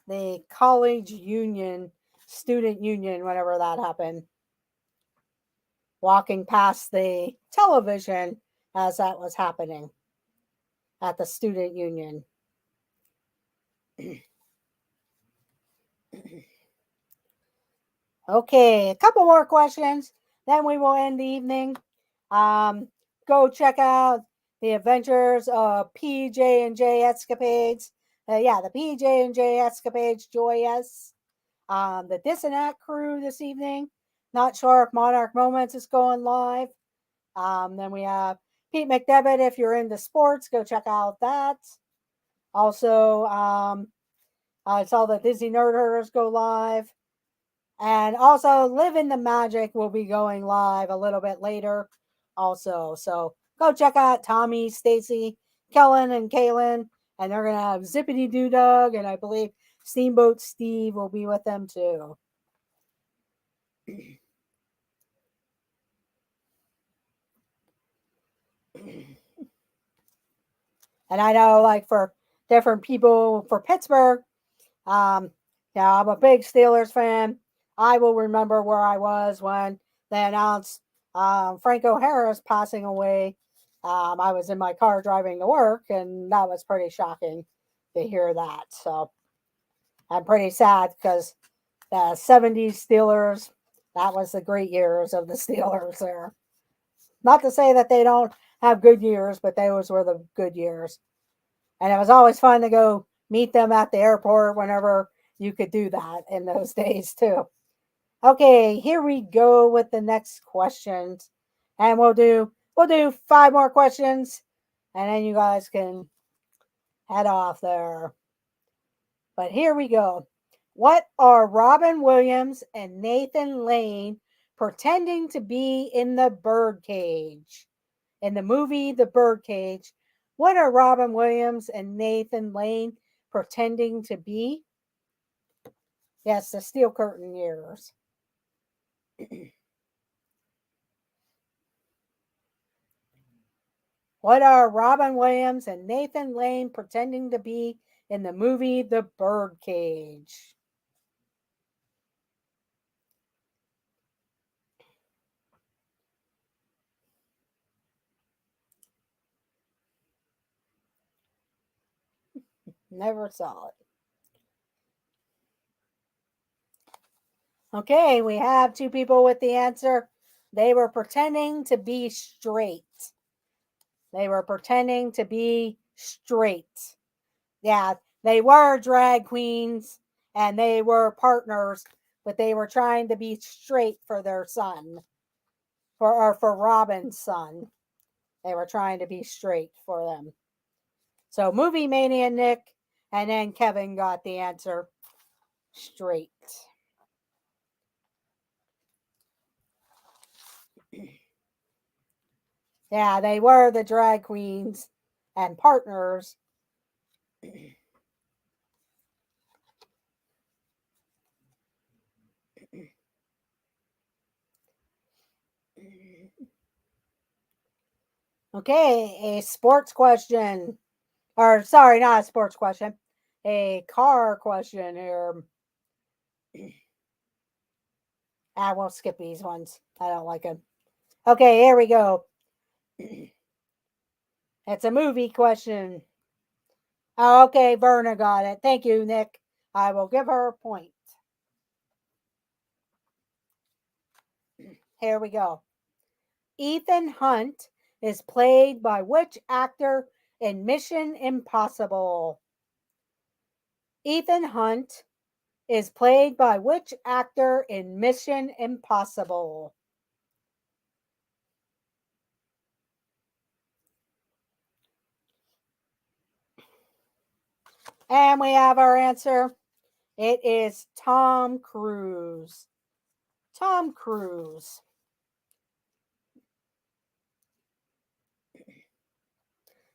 the college union, student union, whenever that happened. Walking past the television as that was happening at the student union. Okay, a couple more questions, then we will end the evening. Go check out the Adventures of PJ and J Escapades. The PJ and J Escapades Joyous. The Dissonant Crew this evening. Not sure if Monarch Moments is going live. Then we have Pete McDevitt. If you're into sports, go check out that. Also, I saw the Disney Nerd Herders go live. And also, Live in the Magic will be going live a little bit later also. So go check out Tommy, Stacy, Kellen, and Kaylin. And they're going to have Zippity Doo Dog. And I believe Steamboat Steve will be with them too. And I know, like, for different people for Pittsburgh, I'm a big Steelers fan. I will remember where I was when they announced Franco Harris passing away. I was in my car driving to work, and that was pretty shocking to hear that. So I'm pretty sad because the 70s Steelers, that was the great years of the Steelers there. Not to say that they don't have good years, but those were the good years. And it was always fun to go meet them at the airport whenever you could do that in those days too. Okay, here we go with the next questions. And we'll do 5 more questions and then you guys can head off there. But here we go. What are Robin Williams and Nathan Lane pretending to be in the birdcage? In the movie The Birdcage, what are Robin Williams and Nathan Lane pretending to be? Yes, the Steel Curtain years. What are Robin Williams and Nathan Lane pretending to be in the movie The Birdcage? Never saw it. Okay, we have 2 people with the answer. They were pretending to be straight. They were pretending to be straight. Yeah, they were drag queens and they were partners, but they were trying to be straight for their son, for Robin's son. They were trying to be straight for them. So Movie Mania Nick and then Kevin got the answer straight. Yeah, they were the drag queens and partners. Okay, a sports question. Or, sorry, not a sports question. A car question here. I won't skip these ones. I don't like them. Okay, here we go. It's a movie question. Oh, okay, Verna got it. Thank you, Nick. I will give her a point. Here we go. Ethan Hunt is played by which actor in Mission Impossible? Ethan Hunt is played by which actor in Mission Impossible? And we have our answer. It is Tom Cruise. Tom Cruise.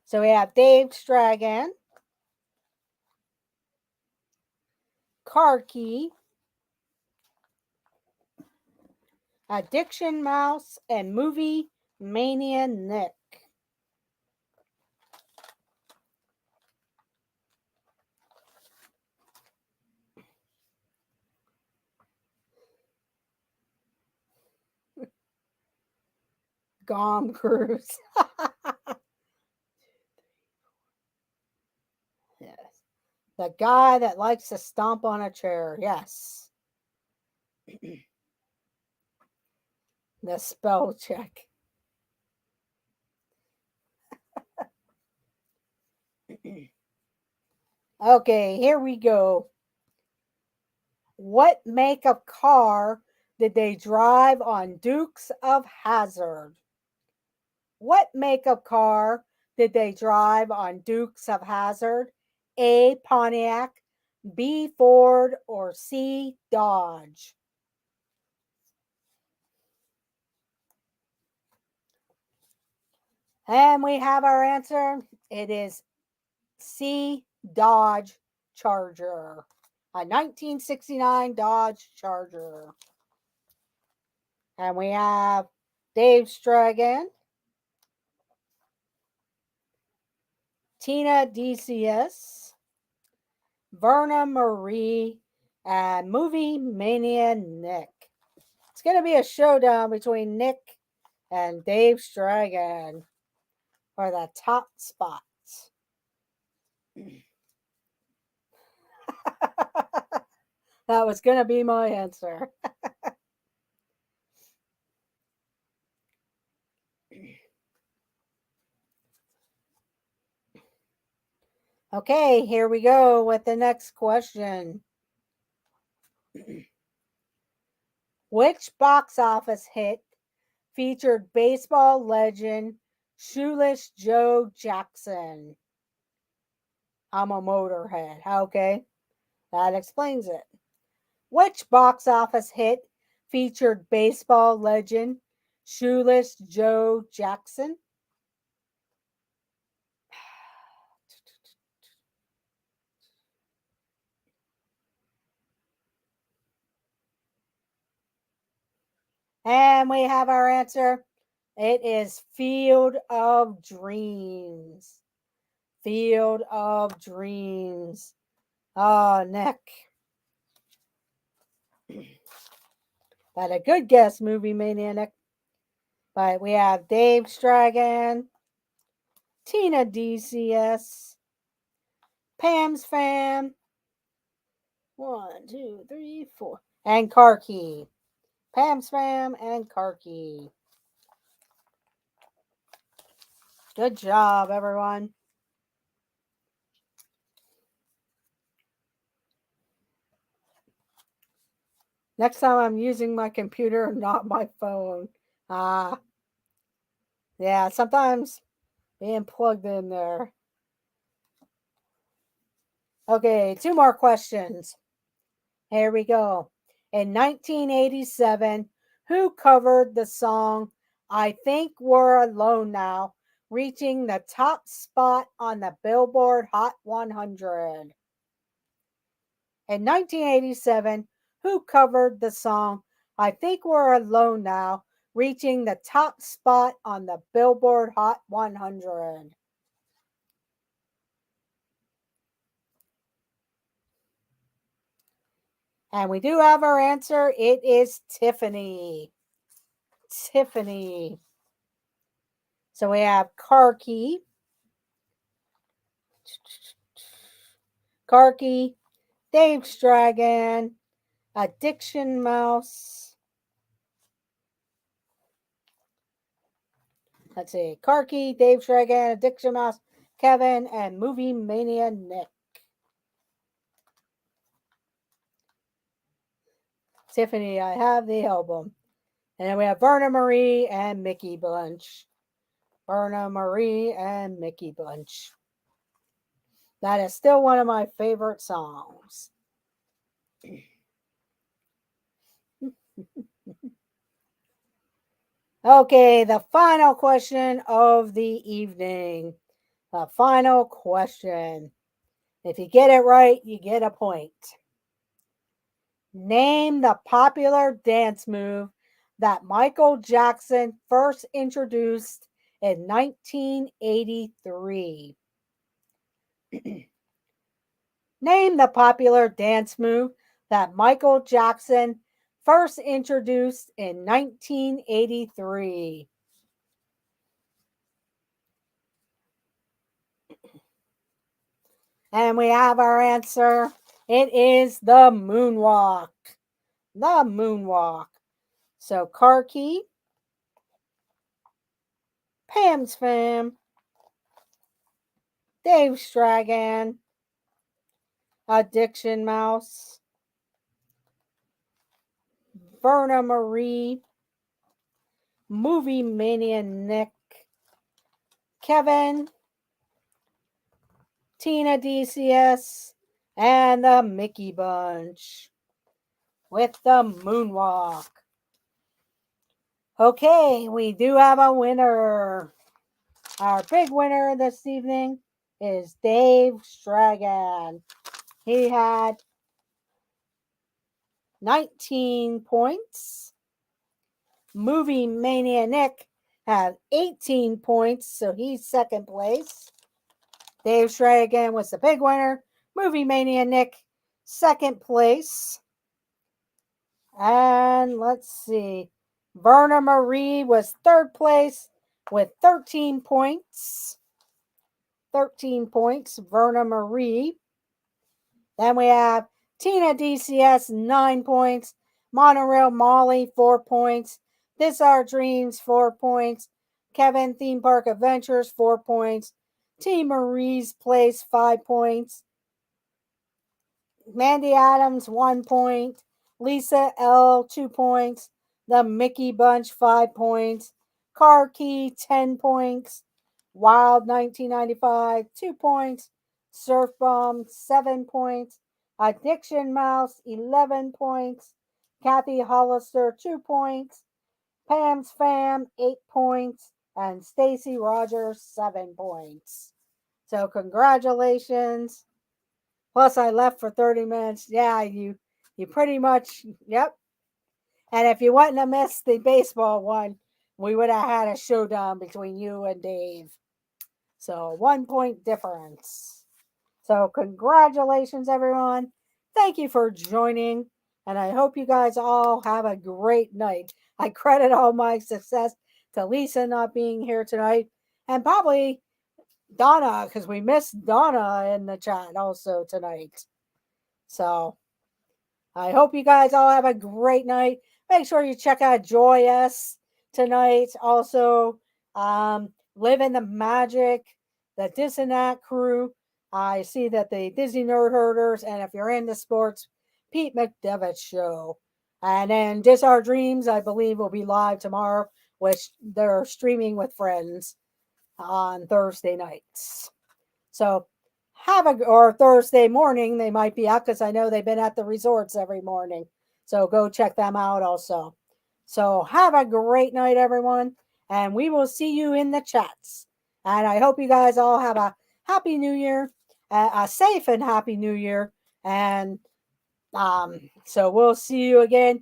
So we have Dave Stragan, Car Key, Addiction Mouse, and Movie Mania Nick. Tom Cruise. Yes. The guy that likes to stomp on a chair. Yes. The spell check. Okay, here we go. What make of car did they drive on Dukes of Hazzard? What make of car did they drive on Dukes of Hazzard? A. Pontiac, B. Ford, or C. Dodge? And we have our answer. It is C. Dodge Charger. A 1969 Dodge Charger. And we have Dave Stragan, Tina DCS, Verna Marie, and Movie Mania Nick. It's going to be a showdown between Nick and Dave Stragan for the top spots. That was going to be my answer. Okay, here we go with the next question. Which box office hit featured baseball legend Shoeless Joe Jackson? I'm a motorhead. Okay, that explains it. Which box office hit featured baseball legend Shoeless Joe Jackson? And we have our answer. It is Field of Dreams. Field of Dreams. Oh, Nick. But a good guess, Movie Mania, Nick. But we have Dave Stragan, Tina DCS, Pam's Fam. 1, 2, 3, 4. And Car Key. Pam's Fam and Car Key. Good job, everyone. Next time I'm using my computer, not my phone. Yeah, sometimes being plugged in there. Okay, 2 more questions. Here we go. In 1987, who covered the song I Think We're Alone Now, reaching the top spot on the Billboard Hot 100? In 1987, who covered the song I Think We're Alone Now, reaching the top spot on the Billboard Hot 100? And we do have our answer. It is Tiffany. Tiffany. So we have Car Key, Karki, Dave Stragan, Addiction Mouse. Let's see. Karki, Dave Stragan, Addiction Mouse, Kevin, and Movie Mania Nick. Tiffany, I have the album. And then we have Verna Marie and Mickey Bunch. Verna Marie and Mickey Bunch. That is still one of my favorite songs. Okay, the final question of the evening. The final question. If you get it right, you get a point. Name the popular dance move that Michael Jackson first introduced in 1983. Name the popular dance move that Michael Jackson first introduced in 1983. And we have our answer. It is the moonwalk. The moonwalk. So, Car Key, Pam's Fam, Dave Stragan, Addiction Mouse, Verna Marie, Movie Mania Nick, Kevin, Tina DCS, and the Mickey Bunch with the moonwalk. Okay, we do have a winner. Our big winner this evening is Dave Stragan. He had 19 points. Movie Mania Nick had 18 points, so he's second place. Dave Stragan was the big winner. Movie Mania Nick, second place. And let's see. Verna Marie was third place with 13 points. 13 points, Verna Marie. Then we have Tina DCS, 9 points. Monorail Molly, 4 points. This Our Dreams, 4 points. Kevin Theme Park Adventures, 4 points. T. Marie's Place, 5 points. Mandy Adams, 1 point. Lisa L, 2 points. The Mickey Bunch, 5 points. Car Key, 10 points. Wild 1995, 2 points. Surf Bomb, 7 points. Addiction Mouse, 11 points. Kathy Hollister, 2 points. Pam's Fam, 8 points. And Stacy Rogers, 7 points. So congratulations. Plus I left for 30 minutes. Yeah, you pretty much, yep. And if you wouldn't have missed the baseball one, we would have had a showdown between you and Dave. So 1 point difference. So congratulations, everyone. Thank you for joining. And I hope you guys all have a great night. I credit all my success to Lisa not being here tonight. And probably Donna, because we missed Donna in the chat also tonight. So I hope you guys all have a great night. Make sure you check out Joy S tonight. Also, Live in the Magic, the Disney crew. I see that the Disney Nerd Herders, and if you're into sports, Pete McDevitt show. And then Dis Our Dreams, I believe, will be live tomorrow, which they're streaming with friends on Thursday nights. So or Thursday morning, they might be out because I know they've been at the resorts every morning. So go check them out also. So have a great night, everyone. And we will see you in the chats. And I hope you guys all have a happy new year, a safe and happy new year. And so we'll see you again.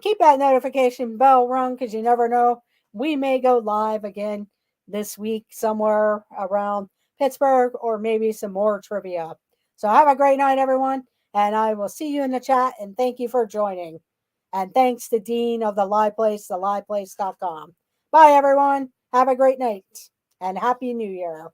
Keep that notification bell rung because you never know. We may go live again this week somewhere around Pittsburgh or maybe some more trivia. So have a great night, everyone. And I will see you in the chat. And thank you for joining. And thanks to Dean of the Live Place, theliveplace.com. Bye, everyone. Have a great night and Happy New Year.